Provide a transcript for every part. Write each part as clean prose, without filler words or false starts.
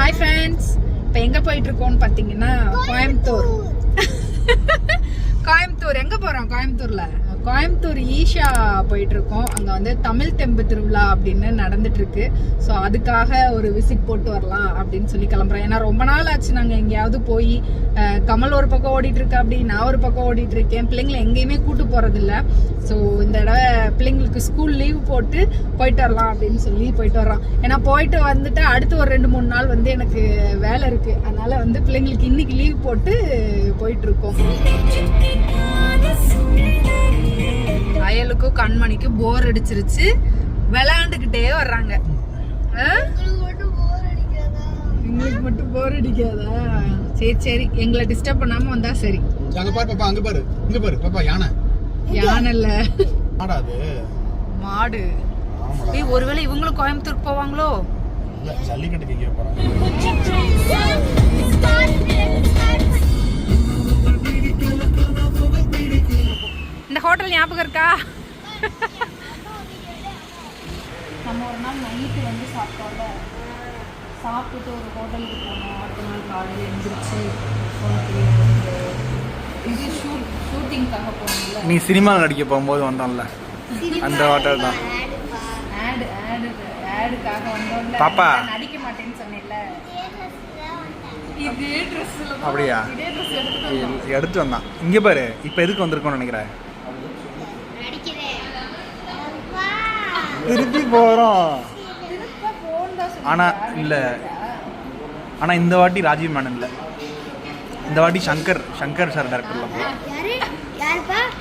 Hi friends, இப்போ எங்கே போயிட்டுருக்கோன்னு பார்த்தீங்கன்னா கோயம்புத்தூர். கோயம்புத்தூர் எங்கே போகிறோம்? கோயம்புத்தூர் ஈஷா போயிட்டுருக்கோம். அங்கே வந்து தமிழ் தெம்பு திருவிழா அப்படின்னு நடந்துட்டுருக்கு. ஸோ அதுக்காக ஒரு விசிட் போட்டு வரலாம் அப்படின்னு சொல்லி கிளம்புறோம். ஏன்னா ரொம்ப நாள் ஆச்சு நாங்கள் எங்கேயாவது போய். கமல் ஒரு பக்கம் ஓடிட்டுருக்கு, அப்படி நான் ஒரு பக்கம் ஓடிட்டுருக்கேன். பிள்ளைங்களை எங்கேயுமே கூட்டு போகிறதில்ல. ஸோ இந்த தடவை பிள்ளைங்களுக்கு ஸ்கூல் லீவ் போட்டு போயிட்டு வரலாம் அப்படின்னு சொல்லி போயிட்டு வர்றோம். ஏன்னா போயிட்டு வந்துட்டு அடுத்து ஒரு 2-3 நாள் வந்து எனக்கு வேலை இருக்குது. அதனால் வந்து பிள்ளைங்களுக்கு இன்னைக்கு லீவ் போட்டு போயிட்டுருக்கோம். அயலுக்கும் கண்மணிக்கும் போர் அடிச்சிருச்சு, விளையாண்டுக்கிட்டே வர்றாங்க. உங்களுக்கு மட்டும் போர் அடிக்காதா? சரி சரி, எங்களை டிஸ்டர்ப் பண்ணாம வந்தா சரி. அங்க பாரு பாப்பா, அங்க பாரு, இங்க பாரு பாப்பா. யானை இல்ல மாடு. ஏய், ஒருவேளை இவங்களும் கோயம்புத்தூருக்கு போவாங்களோ? இல்ல, ஜல்லிக்கட்டுக்கு எங்க போறாங்க? இந்த ஹோட்டல் ஞாபகம் இருக்கா? நம்ம ஒரு நாள் நைட்டு வந்து சாப்பிட்டோம்ல, சாப்பிட்டுட்டு ஒரு ஹோட்டலுக்கு போனோம். அடுத்த நாள் காலையில் எழுந்திரிச்சு இது ஷூட்டிங்காக போனோம்ல. நீ சினிமாவில் நடிக்க போகும்போது வந்தோம்ல, அந்த ஹோட்டல் தான். ஆடுக்காக வந்தோம்ல. பாப்பா நடிக்க மாட்டேன்னு சொன்னேன்ல, இதே ட்ரெஸ்ல அப்படியா எடுத்து வந்தான். இங்க பாரு, இப்போ எதுக்கு வந்திருக்கோம்னு நினைக்கிறேன்? திருப்பி போறோம். ஆனா இல்ல, ஆனா இந்த வாட்டி ராஜீவ் மேனன் இல்ல, இந்த வாட்டி சங்கர் சார் டைரக்டர்ல போறோம்.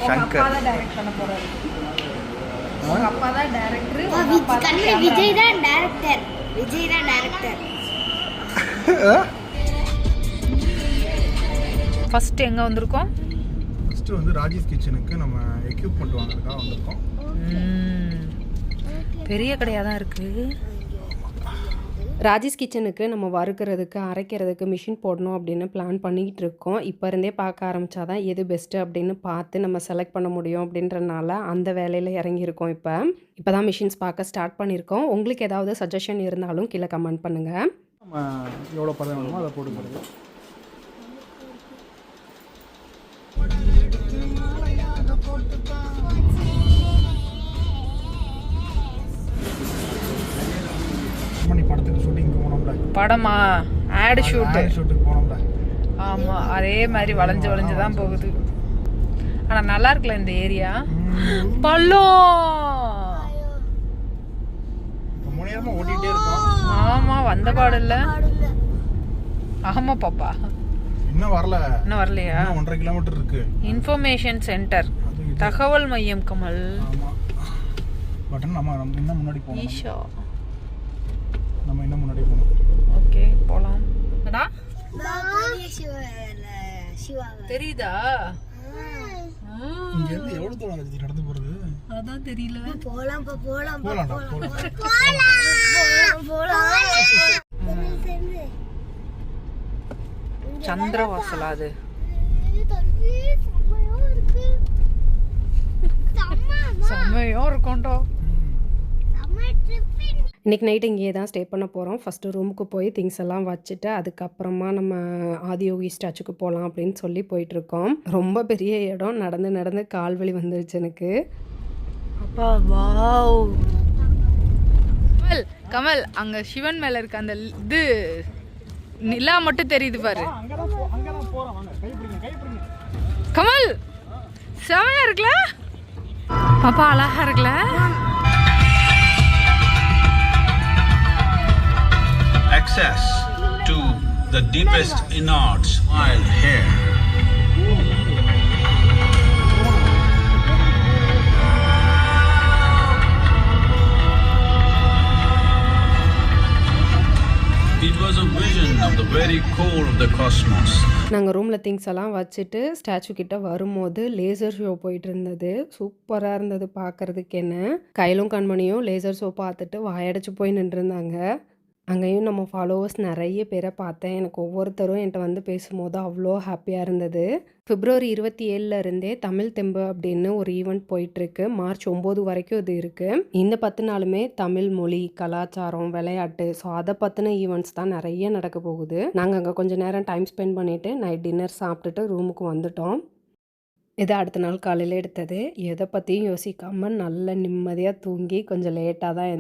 சங்கர் டைரக்ட் பண்ண போறாரு. உங்க அப்பா தான் டைரக்டர், விஜய் தான் டைரக்டர். ஃபர்ஸ்ட் எங்க வந்திருக்கோம்? ஃபர்ஸ்ட் வந்து ராஜேஷ் கிச்சனுக்கு நம்ம எக்யூப்மென்ட் வாங்குறதுக்காக வந்திருக்கோம். பெரிய கடையாக தான் இருக்குது. ராஜேஷ் கிச்சனுக்கு நம்ம வறுக்கிறதுக்கு அரைக்கிறதுக்கு மிஷின் போடணும் அப்படின்னு பிளான் பண்ணிக்கிட்டு இருக்கோம். இப்போ இருந்தே பார்க்க ஆரம்பித்தாதான் எது பெஸ்ட்டு அப்படின்னு பார்த்து நம்ம செலக்ட் பண்ண முடியும் அப்படின்றனால அந்த வேலையில் இறங்கியிருக்கோம். இப்போ தான் மிஷின்ஸ் பார்க்க ஸ்டார்ட் பண்ணியிருக்கோம். உங்களுக்கு ஏதாவது சஜஷன் இருந்தாலும் கீழே கமெண்ட் பண்ணுங்கள். நம்ம எவ்வளோ பதம் வேணுமோ அதை போட்டுக்கிறது. படத்துக்கு ஷூட்டிங்க்கு போனோம்ல. படமா? ஆட் ஷூட்டுக்கு போனோம்ல. ஆமாம், அதே மாதிரி வளைஞ்சு தான் போகுது. ஆனால் நல்லா இருக்குல்ல இந்த ஏரியா. பள்ளம் ரொம்ப நேரமா ஓட்டிகிட்டே இருக்கோம். ஆமாம், வந்த பாடு இல்லை. ஆமாம் பாப்பா, இன்னும் வரலையா? 1.5 கிலோமீட்டர் இருக்கு. இன்ஃபர்மேஷன் சென்டர், தகவல் மையம் கமல். பட் நம்ம இன்னும் முன்னாடி போகணும். ஈஷா நம்ம இன்னும் முன்னாடி போகணும். ஓகே, போலாம். அடா தெரியுதா? இங்க இருந்து எவ்வளவு தூரம் ஆகுது நடந்து போறது? அதான் தெரியல. சந்திரவாசலா அது? செம்மையா இருக்கும்டா. இன்றைக்கி நைட்டு இங்கேயே தான் ஸ்டே பண்ண போகிறோம். ஃபஸ்ட்டு ரூமுக்கு போய் திங்ஸ் எல்லாம் வச்சுட்டு அதுக்கப்புறமா நம்ம ஆதியோகி ஸ்டாச்சுக்கு போகலாம் அப்படின்னு சொல்லி போயிட்டுருக்கோம். ரொம்ப பெரிய இடம், நடந்து கால்வலி வந்துருச்சு எனக்கு. அப்பா வாவ்! கமல், அங்கே சிவன் மேலே இருக்க அந்த இது நிலா மட்டும் தெரியுது பாரு. கமல் செமையா இருக்குல்ல பாப்பா, அழகா இருக்குல்ல? Access to the deepest innards while here. It was a vision of the very core of the cosmos. நாங்கள் ரூமில் திங்ஸ் எல்லாம் வச்சுட்டு ஸ்டாச்சு கிட்ட வரும்போது லேசர் ஷோ போயிட்டு இருந்தது. சூப்பராக இருந்தது பார்க்கறதுக்கு. என்ன கையிலும் கண்மணியும் லேசர் ஷோ பார்த்துட்டு வாயடைச்சு போய் நின்றுருந்தாங்க. அங்கேயும் நம்ம ஃபாலோவர்ஸ் நிறைய பேரை பார்த்தேன். எனக்கு ஒவ்வொருத்தரும் என்கிட்ட வந்து பேசும்போது அவ்வளோ ஹாப்பியாக இருந்தது. பிப்ரவரி 27 இருந்தே தமிழ் தெம்பு அப்படின்னு ஒரு ஈவெண்ட் போயிட்டுருக்கு. மார்ச் 9 வரைக்கும் இது இருக்குது. இந்த 10 நாளுமே தமிழ் மொழி, கலாச்சாரம், விளையாட்டு, ஸோ அதை பற்றின ஈவெண்ட்ஸ் தான் நிறைய நடக்க போகுது. நாங்கள் அங்கே கொஞ்சம் நேரம் டைம் ஸ்பெண்ட் பண்ணிவிட்டு நைட் டின்னர் சாப்பிட்டுட்டு ரூமுக்கு வந்துட்டோம். இது அடுத்த நாள் காலையில் எடுத்தது. எதை பற்றியும் யோசிக்காமல் நல்ல நிம்மதியாக தூங்கி கொஞ்சம் லேட்டாக தான்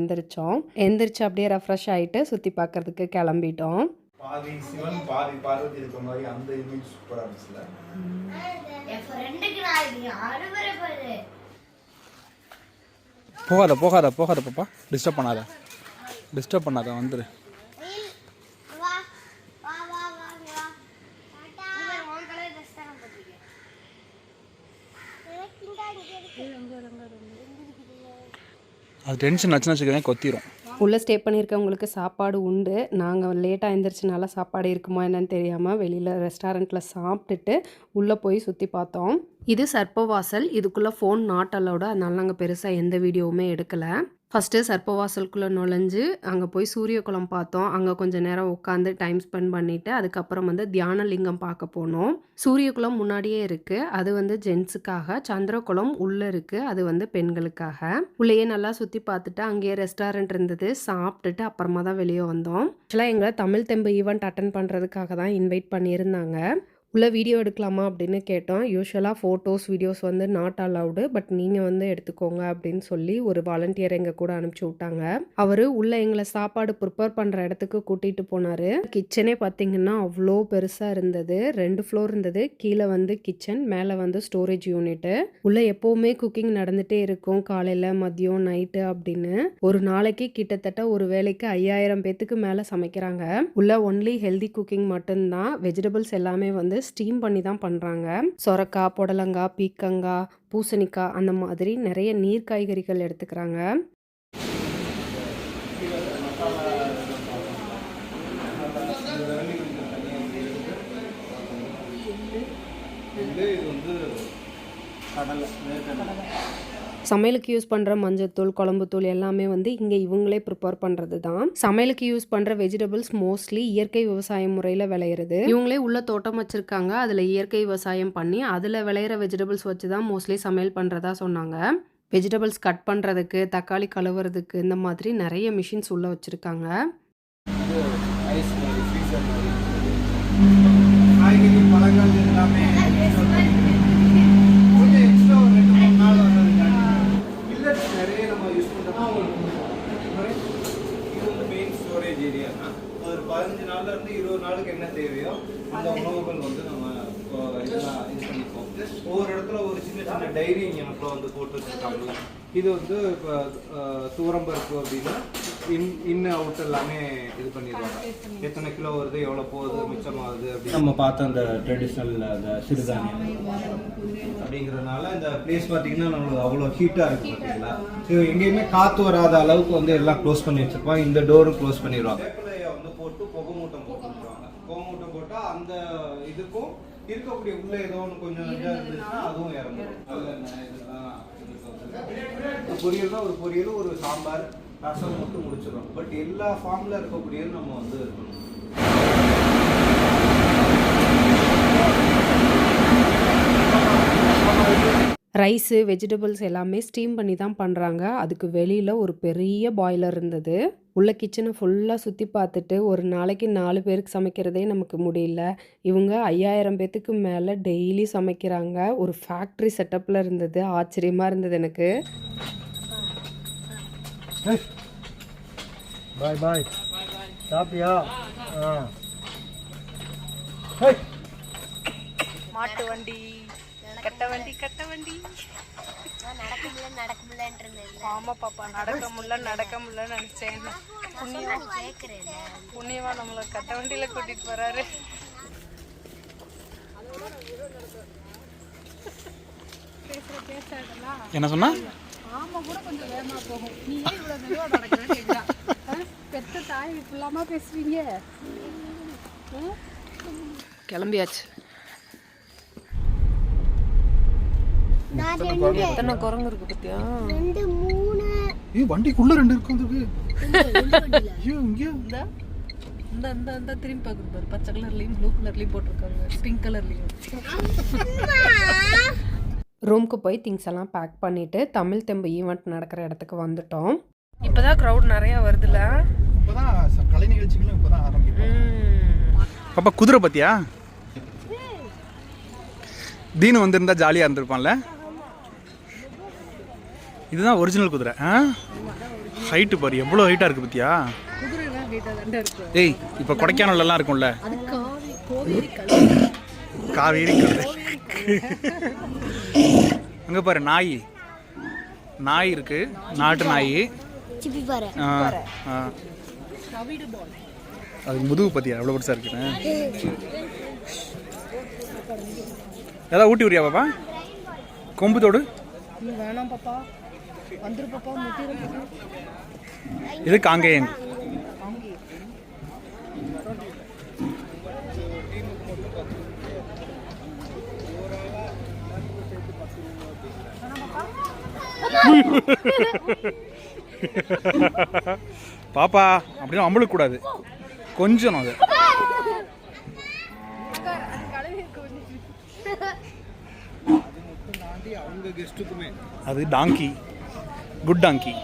எந்திரிச்சு அப்படியே ரெஃப்ரெஷ் ஆகிட்டு சுற்றி பார்க்கறதுக்கு கிளம்பிட்டோம். பாதி சிவன் பாதி பார்வதி இருக்க மாதிரி அந்த இமேஜ் சூப்பராக இருந்துச்சுல. போகாத பாப்பா, டிஸ்டர்ப் பண்ணாத வந்துரு. அது டென்ஷன் ஆச்சுன்னு வச்சுக்கோங்க, கொத்திரும். உள்ளே ஸ்டே பண்ணியிருக்கவங்களுக்கு சாப்பாடு உண்டு. நாங்கள் லேட்டாக எழுந்திரிச்சனால சாப்பாடு இருக்குமா என்னன்னு தெரியாமல் வெளியில் ரெஸ்டாரண்ட்டில் சாப்பிட்டுட்டு உள்ளே போய் சுற்றி பார்த்தோம். இது சர்ப்பவாசல். இதுக்குள்ளே ஃபோன் நாட் அலோடு, அதனால நாங்கள் பெருசாக எந்த வீடியோவுமே எடுக்கலை. ஃபஸ்ட்டு சர்ப்பவாசலுக்குள்ளே நுழைஞ்சு அங்கே போய் சூரிய குளம் பார்த்தோம். அங்கே கொஞ்சம் நேரம் உட்காந்து டைம் ஸ்பெண்ட் பண்ணிவிட்டு அதுக்கப்புறம் வந்து தியான லிங்கம் பார்க்க போனோம். சூரிய குளம் முன்னாடியே இருக்குது. அது வந்து ஜென்ஸுக்காக. சந்திரகுளம் உள்ளே இருக்குது. அது வந்து பெண்களுக்காக. உள்ளேயே நல்லா சுற்றி பார்த்துட்டு அங்கேயே ரெஸ்டாரண்ட் இருந்தது. சாப்பிட்டுட்டு அப்புறமா தான் வெளியே வந்தோம். ஆக்சுவலாக எங்களை தமிழ் தெம்பு ஈவெண்ட் அட்டன் பண்ணுறதுக்காக தான் இன்வைட் பண்ணியிருந்தாங்க. உள்ள வீடியோ எடுக்கலாமா அப்படின்னு கேட்டோம். யூஸ்வலாக ஃபோட்டோஸ் வீடியோஸ் வந்து நாட் அலவுடு, பட் நீங்கள் வந்து எடுத்துக்கோங்க அப்படின்னு சொல்லி ஒரு வாலண்டியர் எங்கள் கூட அனுப்பிச்சி விட்டாங்க. அவர் உள்ளே எங்களை சாப்பாடு ப்ரிப்பேர் பண்ணுற இடத்துக்கு கூட்டிகிட்டு போனார். கிச்சனே பார்த்திங்கன்னா அவ்வளோ பெருசாக இருந்தது. 2 ஃப்ளோர் இருந்தது. கீழே வந்து கிச்சன், மேலே வந்து ஸ்டோரேஜ் யூனிட்டு. உள்ளே எப்போவுமே குக்கிங் நடந்துகிட்டே இருக்கும், காலையில் மதியம் நைட்டு அப்படின்னு. ஒரு நாளைக்கு கிட்டத்தட்ட ஒரு வேளைக்கு 5000 பேத்துக்கு மேலே சமைக்கிறாங்க. உள்ள ஒன்லி ஹெல்தி குக்கிங் மட்டும்தான். வெஜிடபிள்ஸ் எல்லாமே வந்து ஸ்டீம் பண்ணி தான் பண்ணுறாங்க. சொரக்காய், புடலங்காய், பீக்கங்காய், பூசணிக்காய் அந்த மாதிரி நிறைய நீர் காய்கறிகள் எடுத்துக்கிறாங்க. சமையலுக்கு யூஸ் பண்ணுற மஞ்சத்தூள், குழம்புத்தூள் எல்லாமே வந்து இங்கே இவங்களே ப்ரிப்பேர் பண்ணுறது தான். சமையலுக்கு யூஸ் பண்ணுற வெஜிடபிள்ஸ் மோஸ்ட்லி இயற்கை விவசாய முறையில் விளையிறது. இவங்களே உள்ள தோட்டம் வச்சுருக்காங்க. அதில் இயற்கை விவசாயம் பண்ணி அதில் விளையிற வெஜிடபிள்ஸ் வச்சு தான் மோஸ்ட்லி சமையல் பண்ணுறதா சொன்னாங்க. வெஜிடபிள்ஸ் கட் பண்ணுறதுக்கு, தக்காளி கழுவுறதுக்கு இந்த மாதிரி நிறைய மிஷின்ஸ் உள்ளே வச்சுருக்காங்க. காய்கறி, பழங்கள் எல்லாமே நிறைய நம்ம யூஸ் பண்ணுறோம். இது வந்து மெயின் ஸ்டோரேஜ் ஏரியா தான். ஒரு 15 நாள்ல இருந்து 20 நாளுக்கு என்ன தேவையோ அந்த உணவுகள் வந்து நம்ம இதெல்லாம் யூஸ் பண்ணிப்போம். ஒவ்வொரு இடத்துல ஒரு சின்ன சின்ன டைரி நமக்குள்ள வந்து போட்டு வச்சுருக்காங்க. இது வந்து இப்போ தூரம்பருப்பு அப்படின்னா இன் அவுட் எல்லாமே இது பண்ணிடுவாங்க. எத்தனை கிலோ வருது, எவ்வளோ போகுது, மிச்சமாகுது அப்படின்னு நம்ம பார்த்த அந்த ட்ரெடிஷ்னல் அந்த சிறுதானியம் அப்படிங்கிறதுனால இந்த பிளேஸ் பார்த்தீங்கன்னா நம்மளுக்கு அவ்வளோ ஹீட்டாக இருக்குது பார்த்தீங்களா. இது எங்கேயுமே காற்று வராத அளவுக்கு வந்து எல்லாம் க்ளோஸ் பண்ணி வச்சுருப்பாங்க. இந்த டோரும் க்ளோஸ் பண்ணிடுவாங்க. வேப்பிலையை வந்து போட்டு புகை மூட்டம் போட்டுருவாங்க. புகை மூட்டம் போட்டால் அந்த இதுக்கும் இருக்கக்கூடிய உள்ள ஏதோ ஒன்று கொஞ்சம் இருந்துச்சுன்னா அதுவும் இறந்துடும். பொரியல் தான், ஒரு பொரியல், ஒரு சாம்பார், ரசம் மட்டும் முடிச்சிடும். பட் எல்லா ஃபார்மில் இருக்கக்கூடியது நம்ம வந்து இருக்கணும். ரைஸு, வெஜிடபிள்ஸ் எல்லாமே ஸ்டீம் பண்ணி தான் பண்ணுறாங்க. அதுக்கு வெளியில் ஒரு பெரிய பாய்லர் இருந்தது. உள்ள கிச்சனை ஃபுல்லாக சுற்றி பார்த்துட்டு ஒரு நாளைக்கு 4 பேருக்கு சமைக்கிறதே நமக்கு முடியல. இவங்க 5000 பேத்துக்கு மேலே டெய்லி சமைக்கிறாங்க. ஒரு ஃபேக்ட்ரி செட்டப்பில் இருந்தது. ஆச்சரியமாக இருந்தது எனக்கு. பாய் பாய். சாப்பிட்டியா? மாட்டு வண்டி, கட்ட வண்டி, கட்ட வண்டி. நடக்க முடியலன்னு ஆமா பாப்பா, நடக்க முடியல நினைச்சேன். புண்ணியவா நம்மள கட்ட வண்டியில கூட்டிட்டு போறாரு. என்ன சொன்னா? ஆமா, கூட கொஞ்சம் வேகமா போகும். நீ ஏன் இவ்வளவு மெதுவா நடக்கிறேன்னு கேட்டா. பெத்த தாய் இப்படிலாமா பேசுவீங்க? கிளம்பியாச்சு. எத்தனை குரங்கு இருக்கு பத்தியா? 2 3 வண்டிக்குள்ள 2 இருக்கு. இந்த திரும்பி பார்க்குது பாரு, பச்சை கலர்லயும் ப்ளூ கலர்லயும் போட்டிருக்காங்க, பிங்க் கலர்லயும். ரூமுக்கு போய் திங்ஸ் எல்லாம் பேக் பண்ணிவிட்டு தமிழ் தெம்பு ஈவெண்ட் நடக்கிற இடத்துக்கு வந்துட்டோம். இப்போதான் க்ரௌட் நிறையா வருதுல்ல. இப்போதான் கலை நிகழ்ச்சிகளும் இப்போதான் ஆரம்பிக்கும். பாப்பா குதிரை பத்தியா? தீனு வந்திருந்தா ஜாலியாக இருந்திருப்பான்ல. இதுதான் ஒரிஜினல் குதிரை. ஹைட்டு பாரு எவ்வளோ ஹைட்டாக இருக்குது பத்தியா? ஏய் இப்போ கொடைக்கானல்லாம் இருக்கும்ல, காவேரி கழுதை. அங்கே பாரு நாய் இருக்கு, நாட்டு நாய். சிப்பி பாரு. அது முதுகு பத்தியா எவ்வளோ பெருசாக இருக்குன்னு. ஏதாவது ஊட்டி விடுறியா பாப்பா? கொம்பு தோடு வேணாம் பாப்பா, வந்துரு பாப்பா, முட்டிரும். இது காங்கேயன். பாப்பா அப்படின்னா அம்பளுக்கு கூடாது, கொஞ்சம் அது. அது டாங்கி, குட் டாங்கி.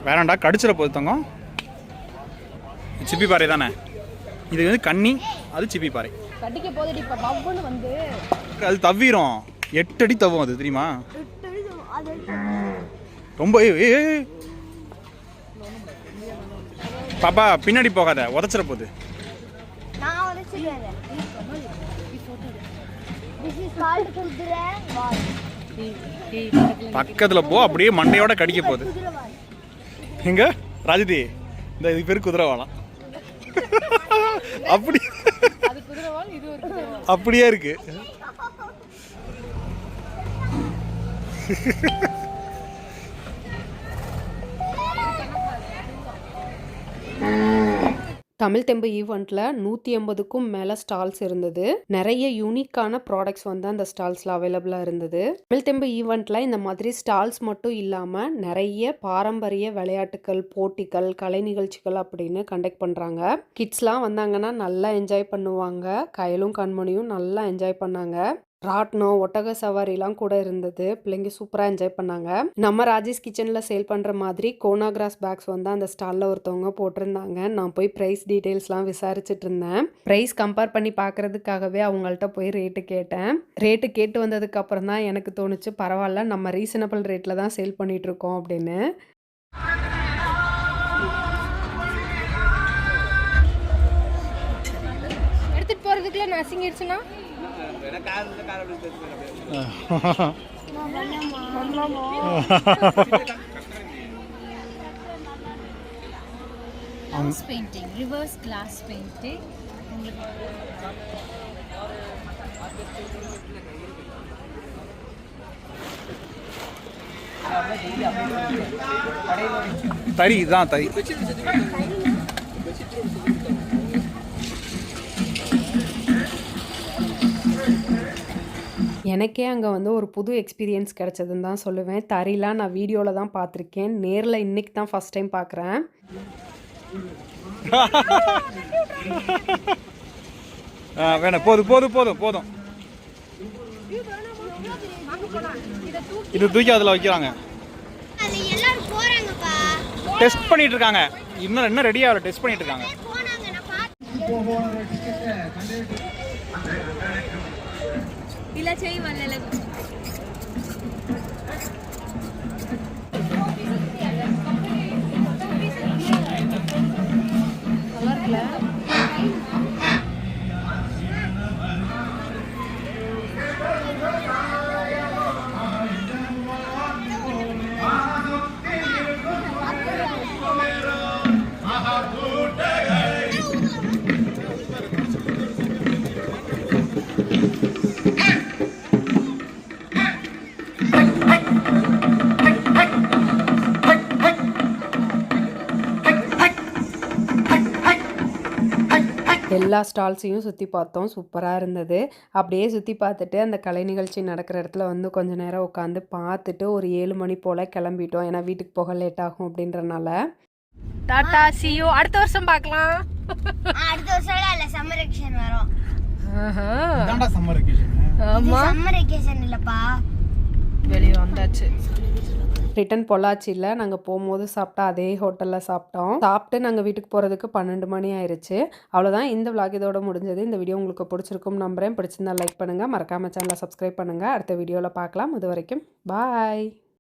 வேணாண்டா, கடிச்சிட போகுது தங்கம். சிப்பி பாறை தானே இது, வந்து கன்னி, அது சிப்பி பாறை. கட்டிக்க போதடி பவ்வன்னு வந்து அது தவ்விரும், 8 அடி தவ்வும் அது, தெரியுமா? ரொம்ப பாப்பா பின்னாடி போகாத, உதச்சிட போகுது. நான் உடைச்சிடுவேன். This is called குதிரை வால். பக்கத்துல போ, அப்படியே மண்டையோட கடிக்க போகுது. எங்க ராஜதி, இந்த இது பேரு குதிரை வாழம். அப்படி அப்படியே இருக்கு. தமிழ் தெம்பு ஈவெண்ட்டில் 180க்கும் மேலே ஸ்டால்ஸ் இருந்தது. நிறைய யூனிக்கான ப்ராடக்ட்ஸ் வந்து அந்த ஸ்டால்ஸில் அவைலபிளாக இருந்தது. தமிழ் தெம்பு ஈவெண்ட்டில் இந்த மாதிரி ஸ்டால்ஸ் மட்டும் இல்லாமல் நிறைய பாரம்பரிய விளையாட்டுகள், போட்டிகள், கலை நிகழ்ச்சிகள் அப்படின்னு கண்டக்ட் பண்ணுறாங்க. கிட்ஸ்லாம் வந்தாங்கன்னா நல்லா என்ஜாய் பண்ணுவாங்க. கையிலும் கண்மணியும் நல்லா என்ஜாய் பண்ணாங்க. ராட்னம், ஒட்டக சவாரிலாம் கூட இருந்தது. பிள்ளைங்க சூப்பராக என்ஜாய் பண்ணாங்க. நம்ம ராஜேஷ் கிச்சனில் சேல் பண்ணுற மாதிரி கோனா கிராஸ் பேக்ஸ் வந்து அந்த ஸ்டாலில் ஒருத்தவங்க போட்டிருந்தாங்க. நான் போய் ப்ரைஸ் டீட்டெயில்ஸ்லாம் விசாரிச்சுட்டு இருந்தேன். ப்ரைஸ் கம்பேர் பண்ணி பார்க்குறதுக்காகவே அவங்கள்ட்ட போய் ரேட்டு கேட்டேன். ரேட்டு கேட்டு வந்ததுக்கு அப்புறம் தான் எனக்கு தோணுச்சு, பரவாயில்ல நம்ம ரீசனபிள் ரேட்டில் தான் சேல் பண்ணிகிட்ருக்கோம் அப்படின்னு. எடுத்துட்டு போறதுக்குள்ள நசிங்கிடுச்சுன்னா Glass painting, reverse glass painting. தறி தான் தறி. எனக்கே அங்கே வந்து ஒரு புது எக்ஸ்பீரியன்ஸ் கிடச்சதுன்னு தான் சொல்லுவேன். தறிலாம் நான் வீடியோவில் தான் பார்த்துருக்கேன், நேரில் இன்றைக்கி தான் ஃபஸ்ட் டைம் பார்க்குறேன். வேணாம், போதும் போதும் போதும் போதும். இது தூக்கி அதில் வைக்கிறாங்க, அது எல்லாரும் போறாங்கப்பா. டெஸ்ட் பண்ணிட்டு இருக்காங்க. இன்னும் ரெடியாக ஆகல, டெஸ்ட் பண்ணிட்டு இருக்காங்க. போனாங்க, நான் பார்த்தேன். ఇలా చేయి వాళ్ళ எல்லா ஸ்டால்ஸையும் சுற்றி பார்த்தோம். சூப்பராக இருந்தது. அப்படியே சுற்றி பார்த்துட்டு அந்த கலை நிகழ்ச்சி நடக்கிற இடத்துல வந்து கொஞ்சம் நேரம் உட்காந்து பார்த்துட்டு ஒரு 7 மணி போல் கிளம்பிட்டோம். ஏன்னா வீட்டுக்கு போக லேட் ஆகும் அப்படின்றனால. டாடா see you அடுத்த வருஷம் பார்க்கலாம். அடுத்த வருஷம் இல்ல சம்மர் வெக்கேஷன் வரும். இதான்டா சம்மர் வெக்கேஷன். ஆமா சம்மர் வெக்கேஷன் இல்லப்பா. வெளியே வந்தாச்சு. ரிட்டன் பொள்ளாச்சியில் நாங்கள் போகும்போது சாப்பிட்டா அதே ஹோட்டலில் சாப்பிட்டோம். சாப்பிட்டு நாங்கள் வீட்டுக்கு போகிறதுக்கு 12 மணி ஆயிடுச்சு. அவ்வளோதான், இந்த vlog இதோட முடிஞ்சது. இந்த வீடியோ உங்களுக்கு பிடிச்சிருக்கும் நம்புறேன். பிடிச்சிருந்தா லைக் பண்ணுங்கள், மறக்காமல் சேனலை சப்ஸ்கிரைப் பண்ணுங்கள். அடுத்த வீடியோவில் பார்க்கலாம். இது வரைக்கும் பாய்.